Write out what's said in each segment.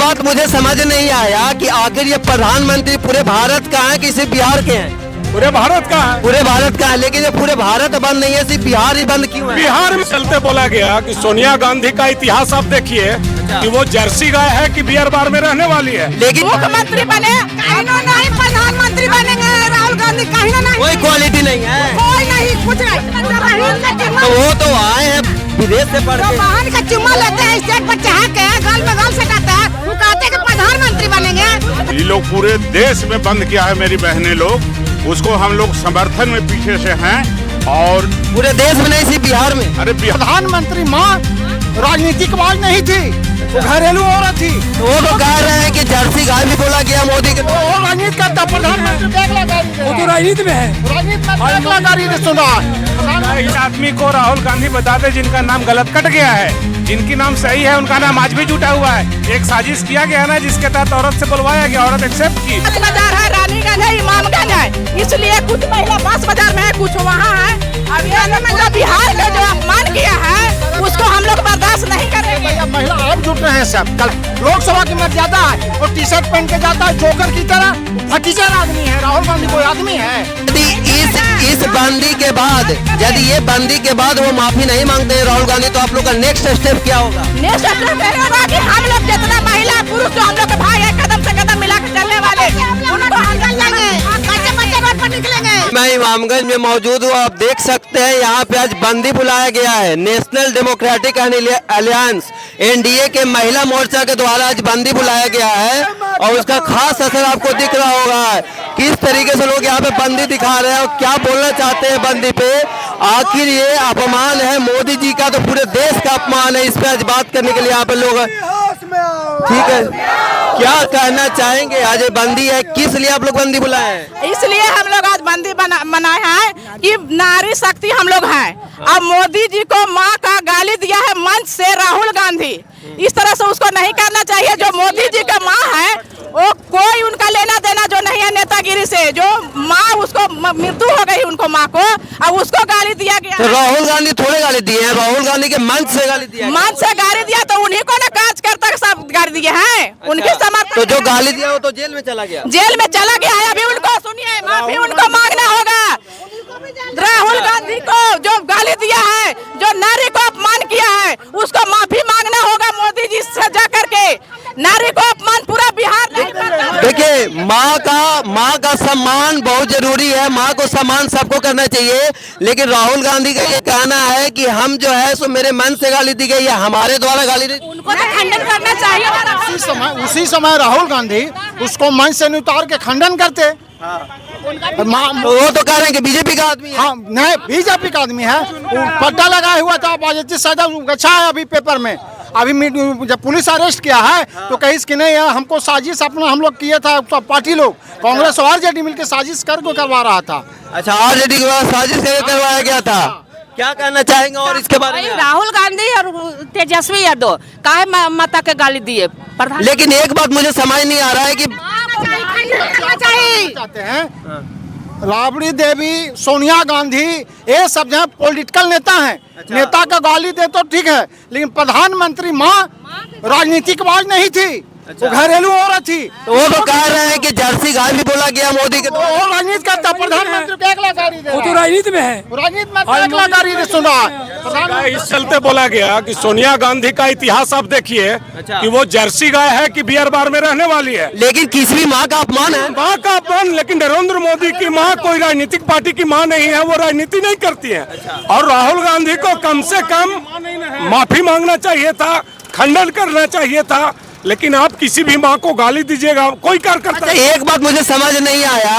बात मुझे समझ नहीं आया कि आखिर ये प्रधानमंत्री पूरे भारत का है कि सिर्फ बिहार के हैं? पूरे भारत का है। पूरे भारत का है, लेकिन ये पूरे भारत बंद नहीं है, सिर्फ बिहार ही बंद क्यों है? बिहार में चलते बोला गया कि सोनिया गांधी का इतिहास आप देखिए कि वो जर्सी गाय है कि बियर बार में रहने वाली है। लेकिन मुख्यमंत्री बने नहीं, प्रधानमंत्री बनेंगे राहुल गांधी, कहीं नहीं, कोई क्वालिटी नहीं है, कोई नहीं, कुछ नहीं। तो वो तो आए हैं विदेश से पढ़ के। बहन का चुम्मा लेते हैं, स्टेज पर चढ़ा के गाल में गाल सटाते हैं, वो कहते हैं कि प्रधानमंत्री बनेंगे। ये लोग पूरे देश में बंद किया है मेरी बहनें लोग, उसको हम लोग समर्थन में पीछे से हैं। और पूरे देश में नहीं, सिर्फ बिहार में। अरे प्रधानमंत्री माँ राजनीतिक आवाज नहीं थी, वो घरेलू औरत थी। तो वो तो कह रहे हैं कि जर्सी गाय भी बोला गया मोदी के। वो राजनीति करता, प्रधानमंत्री वो तो राजनीति में है। राजनीति में सुन रहा है। इस आदमी को राहुल गांधी बता दे जिनका नाम गलत कट गया है, जिनकी नाम सही है उनका नाम आज भी जुटा हुआ है। एक साजिश किया गया ना जिसके तहत औरत से बुलवाया गया, औरत एक्सेप्ट की। बाजार है, रानीगंज है, इमामगंज है, इसलिए कुछ महिला बास बाजार में है, कुछ वहाँ है। अब ये जो बिहार में जो अपमान किया है उसको हम लोग बर्दाश्त नहीं करेंगे। महिला आप जुट रहे हैं सब। कल लोकसभा की मर्यादा है और टी शर्ट पहन के जाता है जोकर की तरह। फटीचर आदमी है राहुल गांधी, कोई आदमी है? यदि इस बंदी के बाद, यदि ये बंदी के बाद वो माफी नहीं मांगते हैं राहुल गांधी, तो आप लोग का नेक्स्ट स्टेप क्या होगा? नेक्स्ट स्टेप ये होगा कि हम लोग जितना महिला पुरुष जो हम लोग के भाई है, कदम से कदम मिला के चलने वाले, उनको हम लेंगे, बच्चे रोड पर निकलेंगे। मैं इमामगंज में मौजूद हूँ, आप देख सकते हैं यहाँ पे आज बंदी बुलाया गया है। नेशनल डेमोक्रेटिक अलायंस एनडीए के महिला मोर्चा के द्वारा आज बंदी बुलाया गया है और उसका खास असर आपको दिख रहा होगा। किस तरीके से लोग यहाँ पे बंदी दिखा रहे हैं और क्या बोलना चाहते हैं बंदी पे। आखिर ये अपमान है मोदी जी का, तो पूरे देश का अपमान है। इस पे आज बात करने के लिए यहाँ पे लोग, ठीक है, क्या कहना चाहेंगे? आज ये बंदी है, किस लिए आप लोग बंदी बुलाए हैं? इसलिए हम लोग आज बंदी बनाए हैं कि नारी शक्ति हम लोग हैं। अब मोदी जी को माँ का गाली दिया है मंच से राहुल गांधी, इस तरह से उसको नहीं करना चाहिए। जो मोदी जी का माँ है वो कोई उनका लेना देना जो नहीं है नेतागिरी से। जो माँ उसको मृत्यु हो गई उनको माँ को, अब उसको गाली दिया गया। तो राहुल गांधी थोड़े गाली दिए हैं, राहुल गांधी के मंच से गाली दिया है। मंच से गाली दिया तो उन्हीं को ना कार्यकर्ता सब गाली दिए हैं। उनके समर्थन तो जो गाली दिया वो तो जेल में चला गया। जेल में चला गया है। अभी उनको सुनिए, माफी उनको मांगना होगा। राहुल गांधी को जो गाली दिया है, जो नारी को अपमान किया है, उसको माफी मांगना होगा मोदी जी से जा करके। नारी को अपमान पूरा बिहार नहीं करता। देखिए, माँ का सम्मान बहुत जरूरी है, माँ को सम्मान सबको करना चाहिए। लेकिन राहुल गांधी का ये कहना है कि हम जो है सो मेरे मन से गाली दी गई है, हमारे द्वारा गाली दी। उनको तो खंडन करना चाहिए। उसी समय राहुल गांधी उसको मंच से उतार के खंडन करते। वो तो कह रहे हैं कि बीजेपी का आदमी है। हाँ, नहीं, बीजेपी का आदमी है। पट्टा लगाया हुआ था, अच्छा है अभी पेपर में। अभी जब पुलिस अरेस्ट किया है तो कहीं कि नहीं है, हमको साजिश अपना हम लोग किया था, पार्टी लोग कांग्रेस और आरजेडी मिलकर साजिश करके करवा रहा था। अच्छा, आरजेडी के बाद साजिश करवाया गया था। क्या कहना चाहेंगे और इसके बारे में? राहुल गांधी और तेजस्वी यादव काहे माता के गाली दिए? लेकिन एक बात मुझे समझ नहीं आ रहा है कि चाहते हैं राबड़ी देवी, सोनिया गांधी, ये सब जो है पॉलिटिकल नेता हैं। नेता का गाली दे तो ठीक है, लेकिन प्रधानमंत्री माँ राजनीतिक आवाज नहीं थी, वो घरेलू औरत थी। तो वो तो कह रहे हैं कि जर्सी गाय भी बोला गया मोदी के। वो राजनीति करता, प्रधानमंत्री को अगला गाड़ी दे। वो तो राजनीति में है। राजनीति में अगला गाड़ी दे सुन रहा है। इस चलते बोला गया कि सोनिया गांधी का इतिहास आप देखिए कि वो जर्सी गाय है कि बियर बार में रहने वाली है। लेकिन किसी भी माँ का अपमान है, माँ का अपमान। लेकिन नरेंद्र मोदी की माँ कोई राजनीतिक पार्टी की माँ नहीं है, वो राजनीति नहीं करती है। और राहुल गांधी को कम से कम माफी मांगना चाहिए था, खंडन करना चाहिए था। लेकिन आप किसी भी माँ को गाली दीजिएगा, कोई कार्यकर्ता। एक बात मुझे समझ नहीं आया,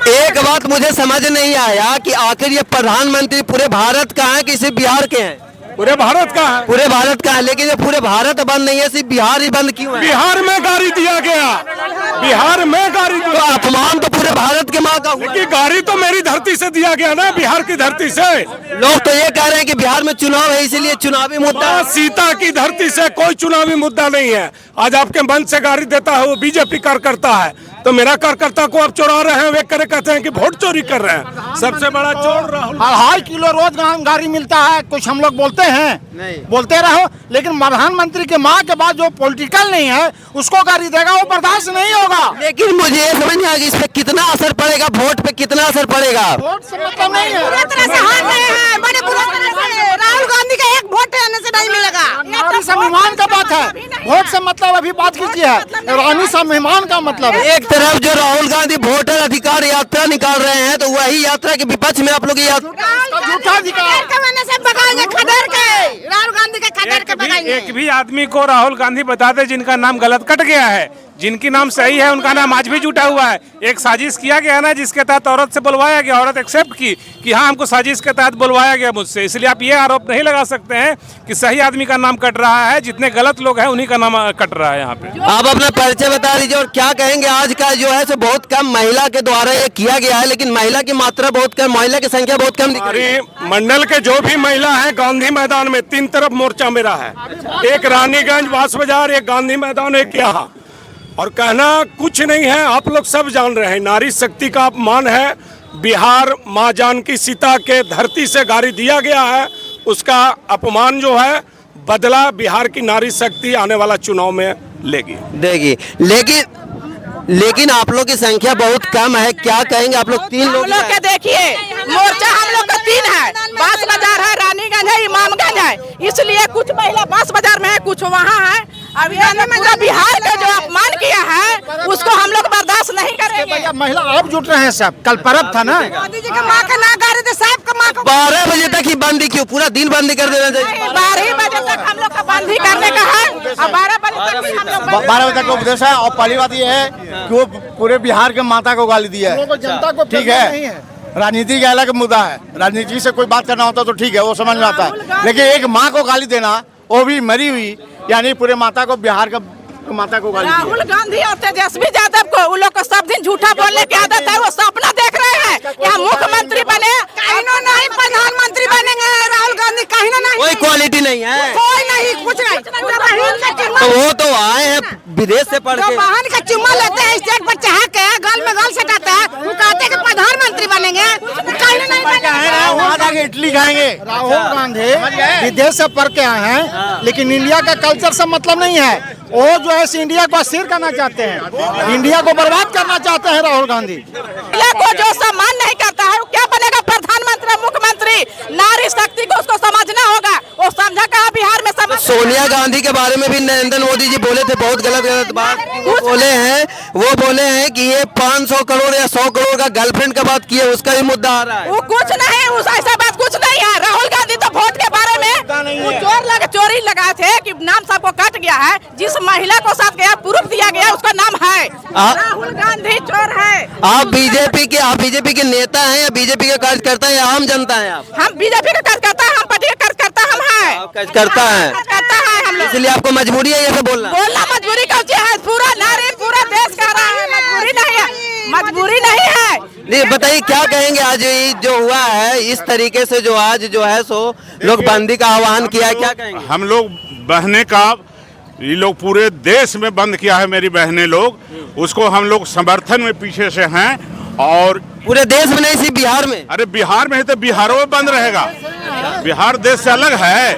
एक बात मुझे समझ नहीं आया कि आखिर ये प्रधानमंत्री पूरे भारत का है कि सिर्फ बिहार के हैं? पूरे भारत का है। पूरे भारत का है, लेकिन ये पूरे भारत बंद नहीं है, सिर्फ बिहार ही बंद क्यों है? बिहार में गाड़ी दिया गया, बिहार में गाड़ी तो अपमान तो पूरे भारत के माँ का हुआ। कि गाड़ी तो मेरी धरती से दिया गया ना, बिहार की धरती से। लोग तो ये कह रहे हैं कि बिहार में चुनाव है इसीलिए चुनावी मुद्दा। सीता की धरती से कोई चुनावी मुद्दा नहीं है। आज आपके मंच से गाड़ी देता है वो बीजेपी कार्यकर्ता है, तो मेरा कार्यकर्ता को आप चुरा रहे हैं, वे कहते हैं कि वोट चोरी कर रहे हैं। सबसे बड़ा चोर राहुल। 2.5 किलो रोज गाड़ी मिलता है, कुछ हम लोग बोलते हैं नहीं। बोलते रहो, लेकिन प्रधानमंत्री के माँ के बाद जो पॉलिटिकल नहीं है उसको गाड़ी देगा, वो बर्दाश्त नहीं होगा। लेकिन मुझे ये समझ नहीं आ गई इस पे कितना असर पड़ेगा, वोट पे कितना असर पड़ेगा। वोट से मतलब नहीं है। पूरी तरह से हार रहे हैं, बड़े बुरी तरह से। राहुल गांधी का एक वोट आने से नहीं मिलेगा। रानी स्वाभिमान का बात है, वोट से मतलब अभी बात कीजिए है, रानी स्वाभिमान का मतलब है। एक तरफ जो राहुल गांधी वोटर अधिकार यात्रा निकाल रहे हैं, तो वही यात्रा के विपक्ष में आप लोग ये झूठा अधिकार से भगाएंगे खदेड़ के, राहुल गांधी के खदेड़ के भगाएंगे। एक भी आदमी को राहुल गांधी बता दे जिनका नाम गलत कट गया है, जिनकी नाम सही है उनका नाम आज भी जुटा हुआ है। एक साजिश किया गया ना, जिसके तहत औरत से बुलवाया गया, औरत एक्सेप्ट की कि हाँ हमको साजिश के तहत बुलवाया गया मुझसे, इसलिए आप ये आरोप नहीं लगा सकते हैं कि सही आदमी का नाम कट रहा है। जितने गलत लोग हैं उन्हीं का नाम कट रहा है यहाँ पे। आप अपना परिचय बता दीजिए और क्या कहेंगे। आज का जो है सो बहुत कम महिला के द्वारा ये किया गया है, लेकिन महिला की मात्रा बहुत कम, महिला की संख्या बहुत कम दिख रही है। हमारी मंडल के जो भी महिला है, गांधी मैदान में 3 तरफ मोर्चा मेरा है, एक रानीगंज, बांस बाजार, एक गांधी मैदान, एक यहाँ। और कहना कुछ नहीं है, आप लोग सब जान रहे हैं, नारी शक्ति का अपमान है। बिहार माँ जानकी सीता के धरती से गाड़ी दिया गया है, उसका अपमान जो है बदला बिहार की नारी शक्ति आने वाला चुनाव में लेगी देगी। लेकिन आप लोग की संख्या बहुत कम है, क्या कहेंगे आप लोग? 3 हम लोग लोग के देखिए मोर्चा हम लोग का 3 है, बांस बाजार है, रानीगंज है, इमामगंज है, इसलिए कुछ महिला बांस बाजार में है, कुछ वहाँ है। अभी पूरा बिहार का जो अपमान किया है उसको हम लोग बर्दाश्त नहीं करेंगे। भैया महिला अब जुट रहे हैं सब, कल पर्व था ना। मोदी जी का माँ का ना गाड़ी दे, साहब का माँ को 12 बजे तक ही बंदी क्यों? पूरा दिन बंदी कर देना चाहिए। 12 बजे तक हम लोग का बंदी करने का है, और 12 बजे तक ही हम लोग 12 बजे तक का उपदेश है। और पहली बात ये है कि वो पूरे बिहार के माता को गाली दिया है, जनता को ठीक है। राजनीति का अलग मुद्दा है, राजनीति से कोई बात करना होता तो ठीक है, वो समझ में आता है, लेकिन एक माँ को गाली देना, वो भी मरी हुई, यानी पूरे माता को, बिहार का माता को गाली राहुल गांधी और तेजस्वी यादव को उन लोग को सब दिन झूठा बोलने की आदत है। वो सपना देख रहे हैं कि हम मुख्यमंत्री बने, कहीं नहीं प्रधानमंत्री बनेंगे। राहुल गांधी कहीं नहीं, कोई क्वालिटी नहीं है, कोई नहीं, कुछ नहीं। पूरा बहन का चुम्मा, तो वो तो आए हैं विदेश से पढ़ जो के। बहन का चुम्मा लेते हैं स्टेज पर चढ़ा के, गाल में गाल सटाते हैं, वो कहते हैं कि प्रधानमंत्री बनेंगे, कहीं नहीं बनेंगे। वहाँ जाके इडली खाएंगे। राहुल गांधी विदेश से पढ़ के आए हैं, लेकिन इंडिया का कल्चर से मतलब नहीं है। वो जो है इंडिया को अस्थिर करना चाहते हैं, इंडिया को बर्बाद करना चाहते हैं राहुल गांधी। महिला को जो सम्मान नहीं करता है वो क्या बनेगा प्रधानमंत्री, मुख्यमंत्री? नारी शक्ति को उसको समझना होगा, वो समझा कहा बिहार में समझ। सोनिया गांधी के बारे में भी नरेंद्र मोदी जी बोले थे बहुत गलत बात। वो बोले हैं कि ये 500 करोड़ या 100 करोड़ का गर्लफ्रेंड का बात किए, उसका भी मुद्दा आ रहा है। वो कुछ नहीं, उस ऐसा बात कुछ नहीं है। राहुल गांधी तो वोट के बारे में वो चोरी लगाए थे कि नाम सबको कट गया है, जिस महिला को साथ गया प्रूफ दिया गया उसका नाम है राहुल गांधी चोर है। आप बीजेपी के नेता हैं या बीजेपी के कार्यकर्ता हैं या आम जनता हैं आप? हम बीजेपी का कार्यकर्ता, हम पार्टी का कार्यकर्ता हम हैं। कार्यकर्ता हैं, कार्यकर्ता है हम लोग। इसलिए आपको मजबूरी है ये सब बोलना। मजबूरी का है, पूरा नारी पूरा देश कह रहा है, मजबूरी नहीं है, मजबूरी नहीं है। नहीं बताइए क्या कहेंगे। आज ये जो हुआ है इस तरीके से जो आज जो है सो लोग बंदी का आह्वान किया है, क्या कहेंगे? हम लोग बहने का ये लोग पूरे देश में बंद किया है, मेरी बहनें लोग, उसको हम लोग समर्थन में पीछे से हैं। और पूरे देश में नहीं, सिर्फ बिहार में। अरे बिहार में है तो बिहारों में बंद रहेगा, बिहार देश से अलग है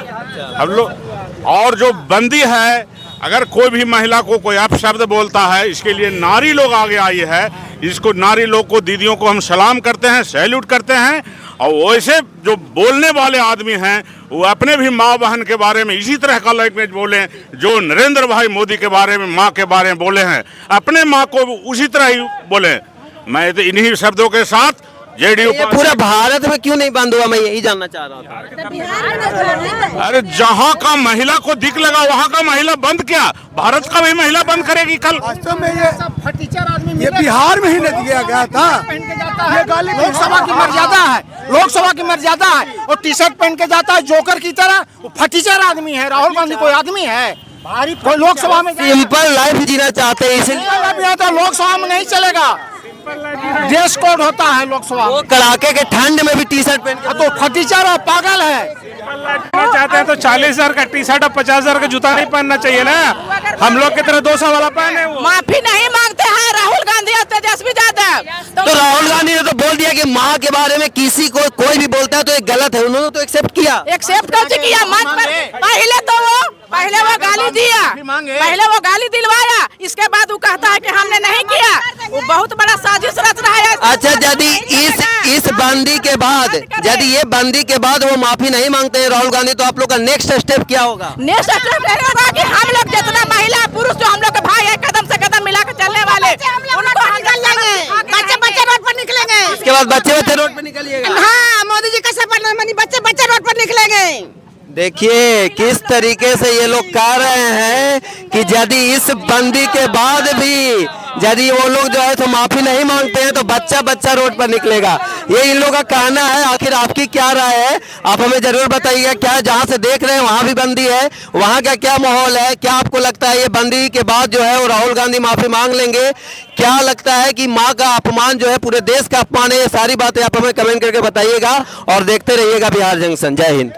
हम लोग। और जो बंदी है, अगर कोई भी महिला को कोई अपशब्द बोलता है, इसके लिए नारी लोग आगे आई है। इसको नारी लोग को, दीदियों को हम सलाम करते हैं, सैल्यूट करते हैं। और वैसे जो बोलने वाले आदमी हैं वो अपने भी माँ बहन के बारे में इसी तरह का लैंग्वेज बोले, जो नरेंद्र भाई मोदी के बारे में, माँ के बारे में बोले हैं, अपने माँ को उसी तरह ही बोले। मैं तो इन्हीं शब्दों के साथ जेडीयू ये पूरा भारत में क्यों नहीं बंद हुआ, मैं यही जानना चाह रहा था। अरे जहाँ का महिला को दिख लगा वहाँ का महिला बंद किया, भारत का भी महिला बंद करेगी कल। वास्तव में ये फटीचर आदमी ये बिहार में ही नहीं दिया गया था। ये गाली लोकसभा की मर्यादा है, लोकसभा की मर्यादा है। और टी शर्ट पहन के जाता है जोकर की तरह, वो फटीचर आदमी है। राहुल गांधी कोई आदमी है? कोई लोकसभा में सिंपल लाइफ जीना चाहते हैं, इसलिए तो लोकसभा में नहीं चलेगा। ड्रेस कोड होता है लोकसभा वो में। कड़ाके के ठंड में भी टी शर्ट पहन के तो फटीचर और पागल है। चाहते हैं तो 40,000 का टी शर्ट और 50,000 का जूता नहीं पहनना चाहिए ना। हम लोग की तरह 200 वाला पहने। माफी नहीं मांगते हैं राहुल गांधी दिया तेजस्वी यादव। तो राहुल गांधी ने तो बोल दिया कि माँ के बारे में किसी को कोई भी बोलता है तो ये गलत है, उन्होंने तो एक्सेप्ट किया। एक्सेप्ट कैसे किया? मंच पर पहले वो गाली दिया, पहले वो गाली दिलवाया, इसके बाद वो कहता है कि हमने नहीं किया। वो बहुत बड़ा साजिश रच रहा है। अच्छा, यदि इस बंदी के बाद, यदि ये बंदी के बाद वो माफी नहीं मांगते हैं राहुल गांधी, तो आप लोग का नेक्स्ट स्टेप क्या होगा? नेक्स्ट स्टेप ये होगा कि हम लोग जितना महिला पुरुष जो हम लोग के भाई है, कदम से कदम मिला के चलने वाले, उनको हम निकल लेंगे, बच्चे रोड पर निकलेंगे। इसके बाद बच्चे रोड पे निकलिएगा। हाँ, मोदी जी का सपना मानी, बच्चे रोड पर निकलेंगे। देखिए किस तरीके से ये लोग कह रहे हैं कि यदि इस बंदी के बाद भी यदि वो लोग जो है तो माफी नहीं मांगते हैं तो बच्चा रोड पर निकलेगा। ये इन लोगों का कहना है। आखिर आपकी क्या राय है, आप हमें जरूर बताइएगा। क्या जहां से देख रहे हैं वहां भी बंदी है, वहां का क्या माहौल है? क्या आपको लगता है ये बंदी के बाद जो है वो राहुल गांधी माफी मांग लेंगे? क्या लगता है कि माँ का अपमान जो है पूरे देश का अपमान है? ये सारी बातें आप हमें कमेंट करके बताइएगा और देखते रहिएगा बिहार जंक्शन। जय हिंद।